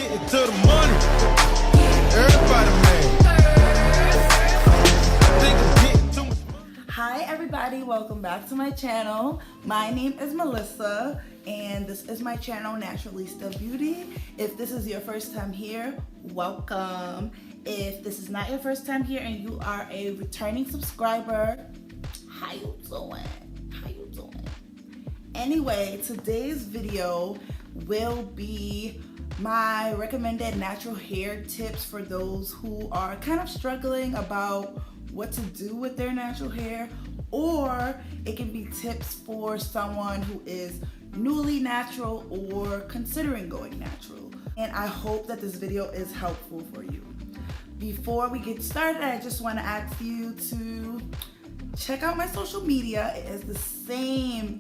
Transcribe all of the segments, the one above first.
Getting to the money. Everybody mad. I think I'm getting too much money. Hi everybody, welcome back to my channel. My name is Melissa and this is my channel, Naturalizta.beauty. If this is your first time here, welcome. If this is not your first time here and you are a returning subscriber, how you doing? How you doing? Anyway, today's video will be my recommended natural hair tips for those who are kind of struggling about what to do with their natural hair, or it can be tips for someone who is newly natural or considering going natural. And I hope that this video is helpful for you. Before we get started, I just want to ask you to check out my social media. It is the same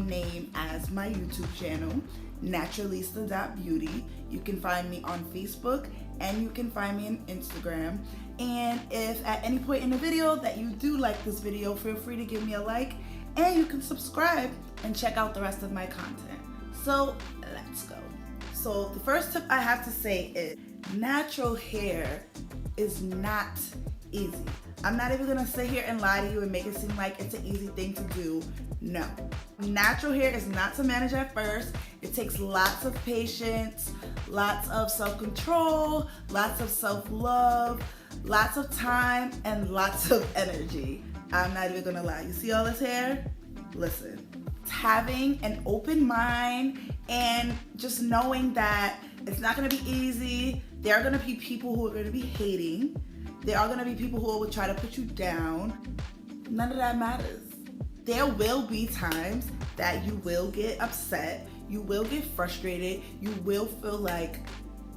name as my YouTube channel, Naturalizta.beauty. You can find me on Facebook and you can find me on Instagram. And if at any point in the video that you do like this video, feel free to give me a like, and you can subscribe and check out the rest of my content. So let's go. So the first tip I have to say is natural hair is not easy. I'm not even gonna sit here and lie to you and make it seem like it's an easy thing to do. No. Natural hair is not to manage at first. It takes lots of patience, lots of self-control, lots of self-love, lots of time, and lots of energy. I'm not even gonna lie. You see all this hair? Listen. It's having an open mind and just knowing that it's not gonna be easy. There are gonna be people who are gonna be hating. There are gonna be people who will try to put you down. None of that matters. There will be times that you will get upset, you will get frustrated, you will feel like,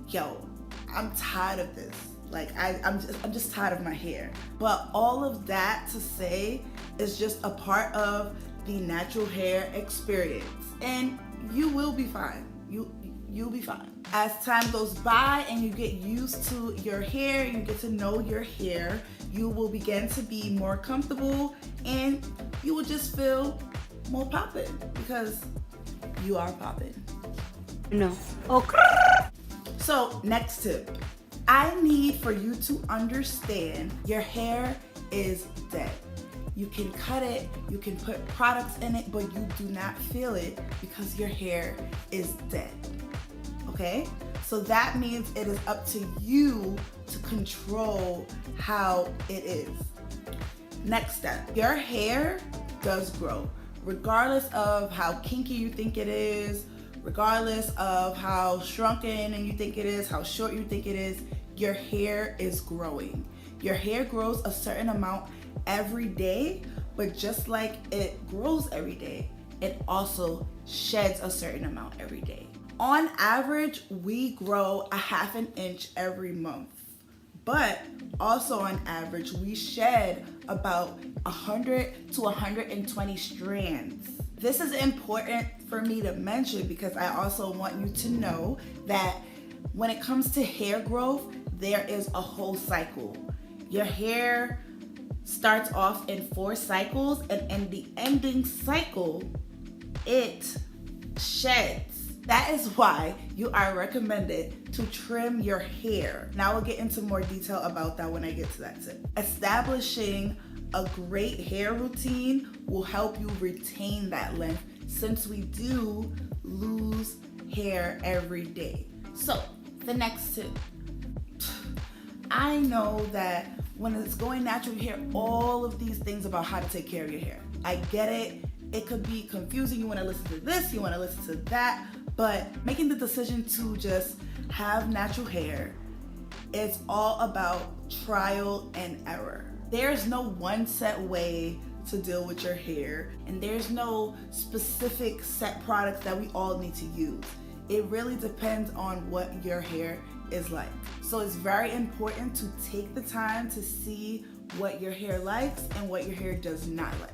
yo, I'm tired of this. Like I'm just tired of my hair. But all of that to say is just a part of the natural hair experience, and you will be fine. You'll be fine. As time goes by and you get used to your hair, you get to know your hair, you will begin to be more comfortable and you will just feel more poppin' because you are poppin'. No. Okay. So next tip. I need for you to understand your hair is dead. You can cut it, you can put products in it, but you do not feel it because your hair is dead. Okay? So that means it is up to you to control how it is. Next step, your hair does grow. Regardless of how kinky you think it is, regardless of how shrunken and you think it is, how short you think it is, your hair is growing. Your hair grows a certain amount every day, but just like it grows every day, it also sheds a certain amount every day. On average, we grow a ½ an inch every month, but also on average, we shed about 100 to 120 strands. This is important for me to mention because I also want you to know that when it comes to hair growth, there is a whole cycle. Your hair starts off in 4 cycles, and in the ending cycle, it sheds. That is why you are recommended to trim your hair. Now we'll get into more detail about that when I get to that tip. Establishing a great hair routine will help you retain that length since we do lose hair every day. So the next tip. I know that when it's going natural, you hear all of these things about how to take care of your hair. I get it. It could be confusing. You want to listen to this, you want to listen to that, but making the decision to just have natural hair is all about trial and error. There's no one set way to deal with your hair, and there's no specific set products that we all need to use. It really depends on what your hair is like. So it's very important to take the time to see what your hair likes and what your hair does not like.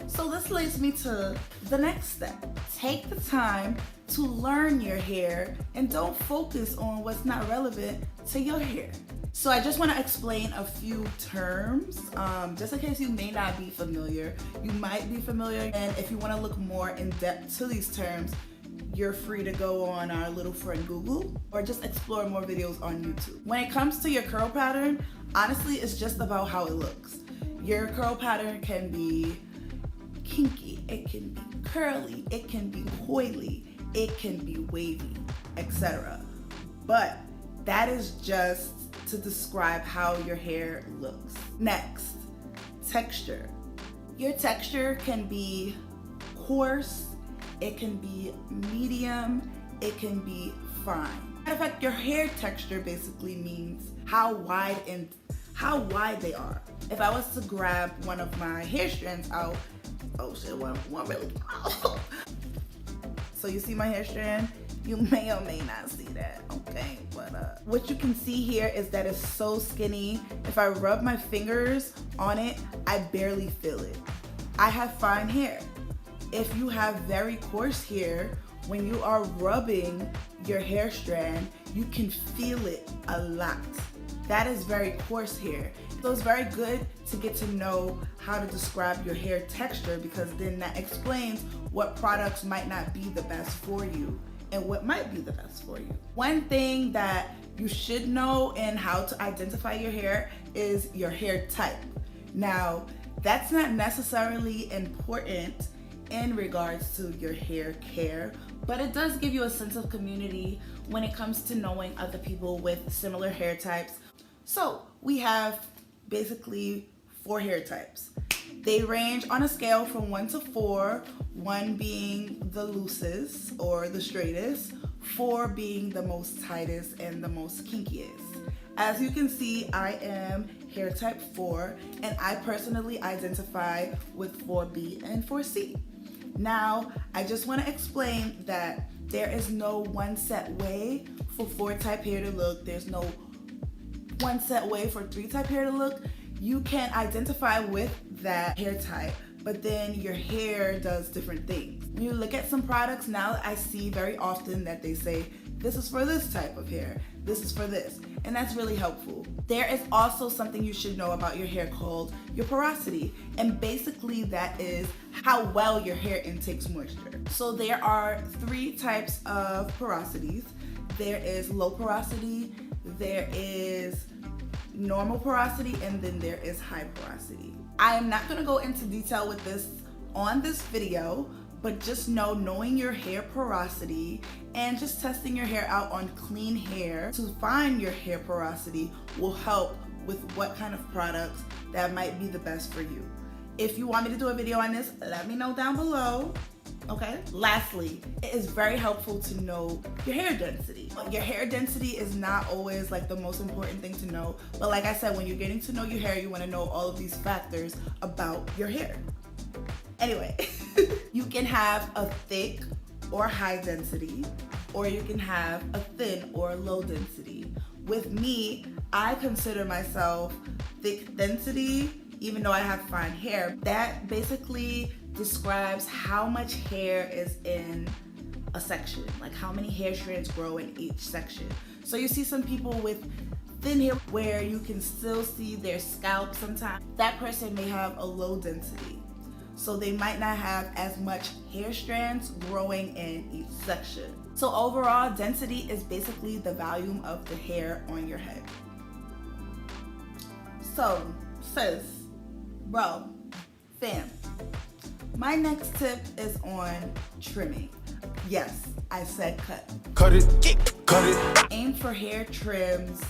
So this leads me to the next step. Take the time to learn your hair and don't focus on what's not relevant to your hair. So I just want to explain a few terms, just in case you may not be familiar. You might be familiar, and if you want to look more in depth to these terms, you're free to go on our little friend Google or just explore more videos on YouTube. When it comes to your curl pattern, honestly, it's just about how it looks. Your curl pattern can be kinky, it can be curly, it can be coily, it can be wavy, etc. But that is just to describe how your hair looks. Next, texture. Your texture can be coarse, it can be medium, it can be fine. Matter of fact, your hair texture basically means how wide they are. If I was to grab one of my hair strands out, oh shit, one really. So you see my hair strand? You may or may not see that, okay? But what you can see here is that it's so skinny. If I rub my fingers on it, I barely feel it. I have fine hair. If you have very coarse hair, when you are rubbing your hair strand, you can feel it a lot. That is very coarse hair. So it's very good to get to know how to describe your hair texture, because then that explains what products might not be the best for you and what might be the best for you. One thing that you should know in how to identify your hair is your hair type. Now, that's not necessarily important in regards to your hair care, but it does give you a sense of community when it comes to knowing other people with similar hair types. So we have basically 4 hair types. They range on a scale from 1 to 4, 1 being the loosest or the straightest, 4 being the most tightest and the most kinkiest. As you can see, I am hair type 4, and I personally identify with 4B and 4C. Now, I just want to explain that there is no one set way for 4 type hair to look. There's no one set way for 3 type hair to look. You can identify with that hair type, but then your hair does different things. When you look at some products now, I see very often that they say, this is for this type of hair, this is for this, and that's really helpful. There is also something you should know about your hair called your porosity, and basically that is how well your hair intakes moisture. So there are 3 types of porosities. There is low porosity, there is normal porosity, and then there is high porosity. I am not going to go into detail with this on this video, but just know knowing your hair porosity and just testing your hair out on clean hair to find your hair porosity will help with what kind of products that might be the best for you. If you want me to do a video on this, let me know down below. Okay. Lastly, it is very helpful to know your hair density. Your hair density is not always like the most important thing to know, but like I said, when you're getting to know your hair, you want to know all of these factors about your hair. Anyway, you can have a thick or high density, or you can have a thin or low density. With me, I consider myself thick density, even though I have fine hair. That basically describes how much hair is in a section, like how many hair strands grow in each section. So you see some people with thin hair where you can still see their scalp sometimes. That person may have a low density, so they might not have as much hair strands growing in each section. So overall, density is basically the volume of the hair on your head. So, sis, bro, fam, my next tip is on trimming. Yes, I said cut. Cut it. Aim for hair trims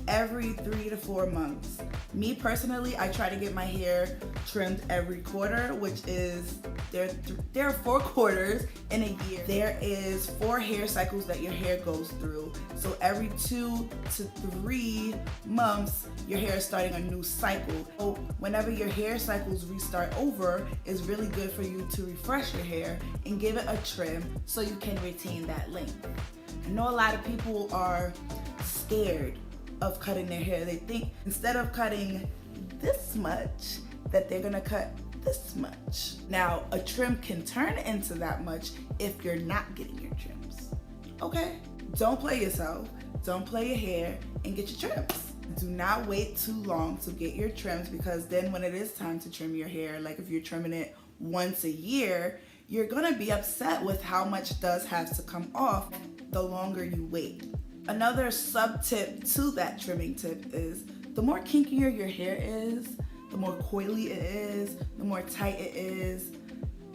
every 3 to 4 months. Me personally, I try to get my hair trimmed every quarter, which is, there are 4 quarters in a year. There is 4 hair cycles that your hair goes through. So every 2 to 3 months, your hair is starting a new cycle. So whenever your hair cycles restart over, it's really good for you to refresh your hair and give it a trim so you can retain that length. I know a lot of people are scared of cutting their hair. They think instead of cutting this much, that they're gonna cut this much. Now, a trim can turn into that much if you're not getting your trims. Okay? Don't play yourself, don't play your hair, and get your trims. Do not wait too long to get your trims, because then when it is time to trim your hair, like if you're trimming it once a year, you're gonna be upset with how much does have to come off the longer you wait. Another sub tip to that trimming tip is the more kinkier your hair is, the more coily it is, the more tight it is,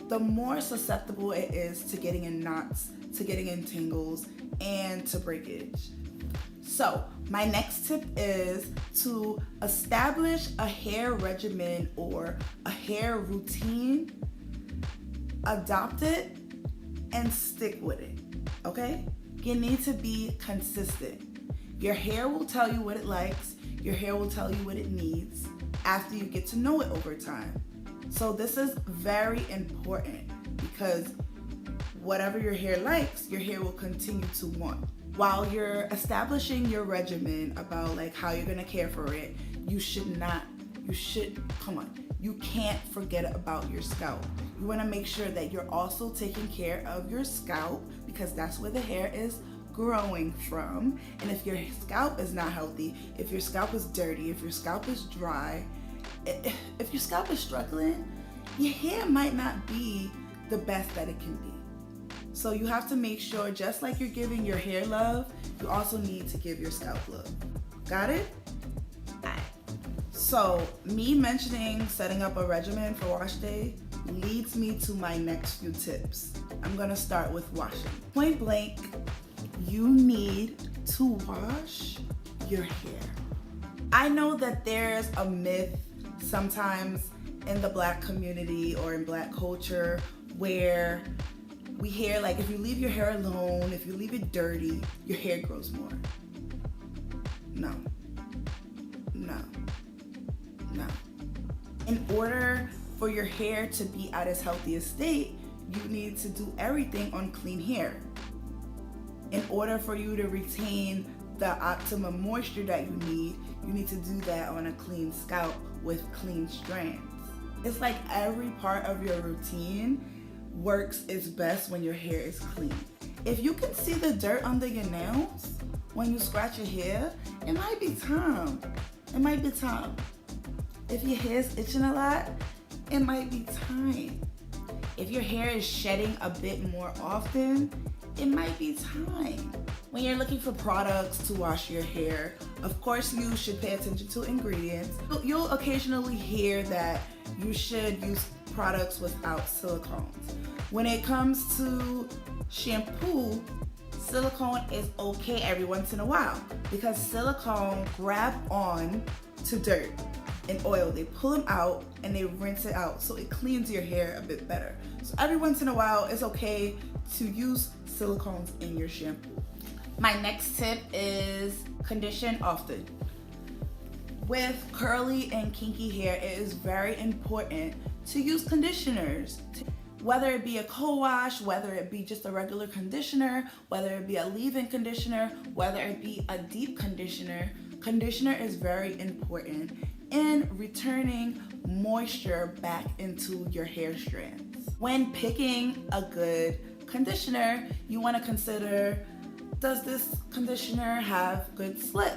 the more susceptible it is to getting in knots, to getting in tangles, and to breakage. So my next tip is to establish a hair regimen or a hair routine, adopt it, and stick with it, okay? You need to be consistent. Your hair will tell you what it likes, your hair will tell you what it needs after you get to know it over time. So this is very important because whatever your hair likes, your hair will continue to want. While you're establishing your regimen about like how you're gonna care for it, you can't forget about your scalp. You wanna make sure that you're also taking care of your scalp because that's where the hair is growing from. And if your scalp is not healthy, if your scalp is dirty, if your scalp is dry, if your scalp is struggling, your hair might not be the best that it can be. So you have to make sure, just like you're giving your hair love, you also need to give your scalp love. Got it? Alright. So me mentioning setting up a regimen for wash day leads me to my next few tips. I'm gonna start with washing. Point blank, you need to wash your hair. I know that there's a myth sometimes in the Black community or in Black culture where we hear like if you leave your hair alone, if you leave it dirty, your hair grows more. No. In order for your hair to be at its healthiest state, you need to do everything on clean hair. In order for you to retain the optimum moisture that you need to do that on a clean scalp with clean strands. It's like every part of your routine works its best when your hair is clean. If you can see the dirt under your nails when you scratch your hair, it might be time. If your hair's itching a lot, it might be time. If your hair is shedding a bit more often, it might be time. When you're looking for products to wash your hair, of course you should pay attention to ingredients. You'll occasionally hear that you should use products without silicones. When it comes to shampoo, silicone is okay every once in a while because silicone grab on to dirt and oil. They pull them out and they rinse it out so it cleans your hair a bit better. So every once in a while, it's okay to use silicones in your shampoo. My next tip is condition often. With curly and kinky hair, it is very important to use conditioners. Whether it be a co-wash, whether it be just a regular conditioner, whether it be a leave-in conditioner, whether it be a deep conditioner, conditioner is very important in returning moisture back into your hair strands. When picking a good conditioner, you want to consider, does this conditioner have good slip?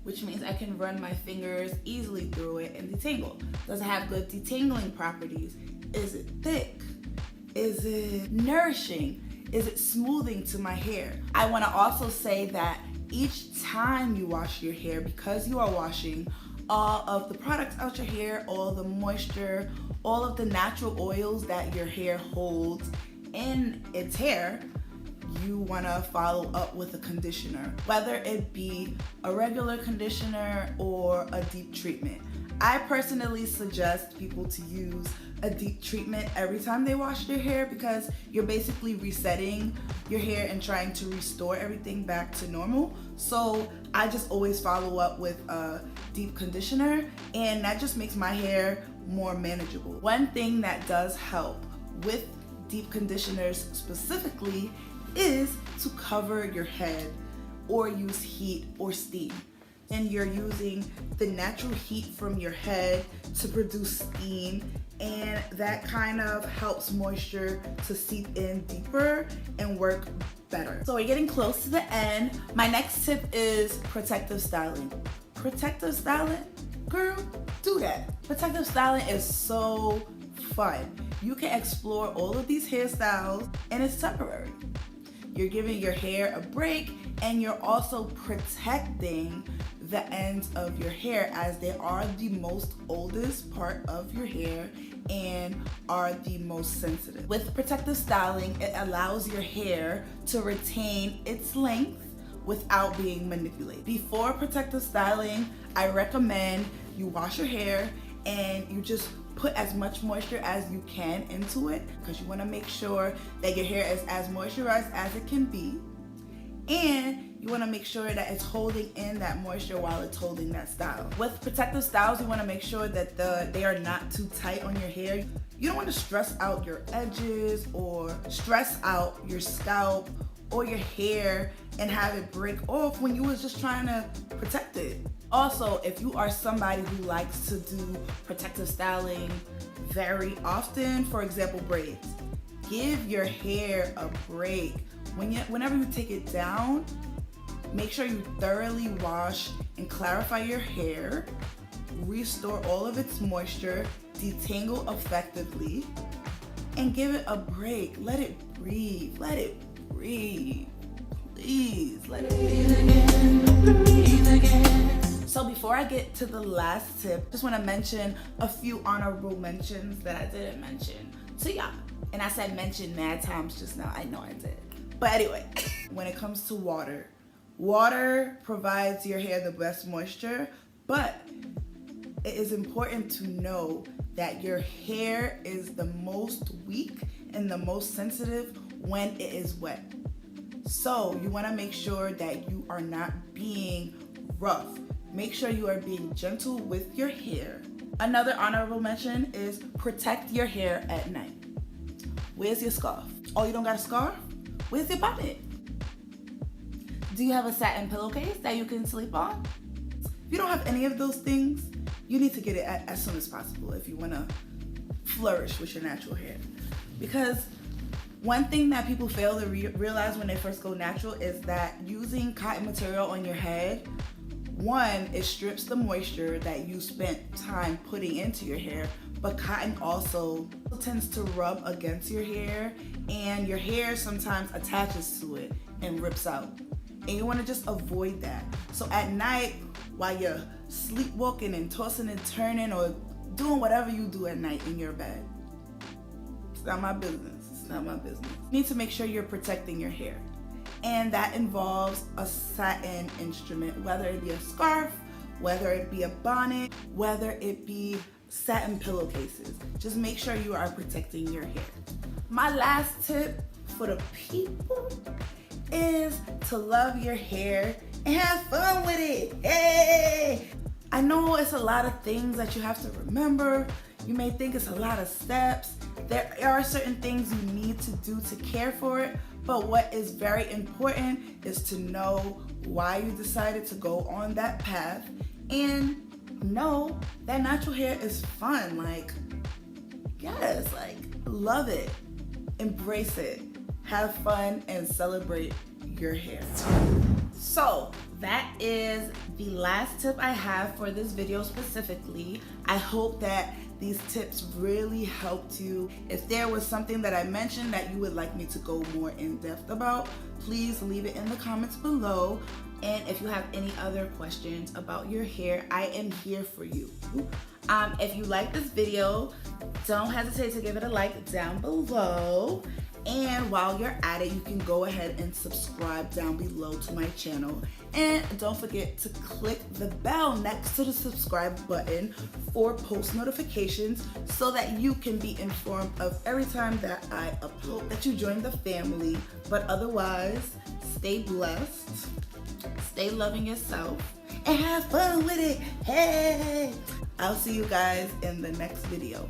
Which means I can run my fingers easily through it and detangle. Does it have good detangling properties? Is it thick? Is it nourishing? Is it smoothing to my hair? I want to also say that each time you wash your hair, because you are washing all of the products out your hair, all the moisture, all of the natural oils that your hair holds in its hair, you want to follow up with a conditioner, whether it be a regular conditioner or a deep treatment. I personally suggest people to use a deep treatment every time they wash their hair because you're basically resetting your hair and trying to restore everything back to normal. So I just always follow up with a deep conditioner, and that just makes my hair more manageable. One thing that does help with deep conditioners specifically is to cover your head or use heat or steam. And you're using the natural heat from your head to produce steam, and that kind of helps moisture to seep in deeper and work better. So we're getting close to the end. My next tip is protective styling. Protective styling? Girl, do that. Protective styling is so fun. You can explore all of these hairstyles and it's temporary. You're giving your hair a break and you're also protecting the ends of your hair, as they are the most oldest part of your hair and are the most sensitive. With protective styling, it allows your hair to retain its length without being manipulated. Before protective styling, I recommend you wash your hair and you just put as much moisture as you can into it, because you want to make sure that your hair is as moisturized as it can be, and you want to make sure that it's holding in that moisture while it's holding that style. With protective styles, you want to make sure that they are not too tight on your hair. You don't want to stress out your edges or stress out your scalp or your hair and have it break off when you was just trying to protect it. Also, if you are somebody who likes to do protective styling very often, for example, braids, give your hair a break. Whenever you take it down, make sure you thoroughly wash and clarify your hair, restore all of its moisture, detangle effectively, and give it a break. Let it breathe. Let it breathe. Please, let it breathe again. Breathe again. So before I get to the last tip, just want to mention a few honorable mentions that I didn't mention to y'all. And I said mention mad times just now. I know I did. But anyway, when it comes to water, water provides your hair the best moisture, but it is important to know that your hair is the most weak and the most sensitive when it is wet. So you want to make sure that you are not being rough. Make sure you are being gentle with your hair. Another honorable mention is protect your hair at night. Where's your scarf? Oh, you don't got a scarf? Where's your bonnet? Do you have a satin pillowcase that you can sleep on? If you don't have any of those things, you need to get it as soon as possible if you want to flourish with your natural hair. Because one thing that people fail to realize when they first go natural is that using cotton material on your head, one, it strips the moisture that you spent time putting into your hair, but cotton also tends to rub against your hair, and your hair sometimes attaches to it and rips out. And you want to just avoid that. So at night, while you're sleepwalking and tossing and turning or doing whatever you do at night in your bed, it's not my business. It's not my business. You need to make sure you're protecting your hair. And that involves a satin instrument, whether it be a scarf, whether it be a bonnet, whether it be satin pillowcases. Just make sure you are protecting your hair. My last tip for the people is to love your hair and have fun with it. Hey! I know it's a lot of things that you have to remember. You may think it's a lot of steps. There are certain things you need to do to care for it, but what is very important is to know why you decided to go on that path and know that natural hair is fun. Like, yes, like, love it, embrace it, have fun, and celebrate your hair. So that is the last tip I have for this video specifically. I hope that these tips really helped you. If there was something that I mentioned that you would like me to go more in depth about, please leave it in the comments below. And if you have any other questions about your hair, I am here for you. If you like this video, don't hesitate to give it a like down below. And while you're at it, you can go ahead and subscribe down below to my channel. And don't forget to click the bell next to the subscribe button for post notifications so that you can be informed of every time that I upload, that you join the family. But otherwise, stay blessed, stay loving yourself, and have fun with it. Hey! I'll see you guys in the next video.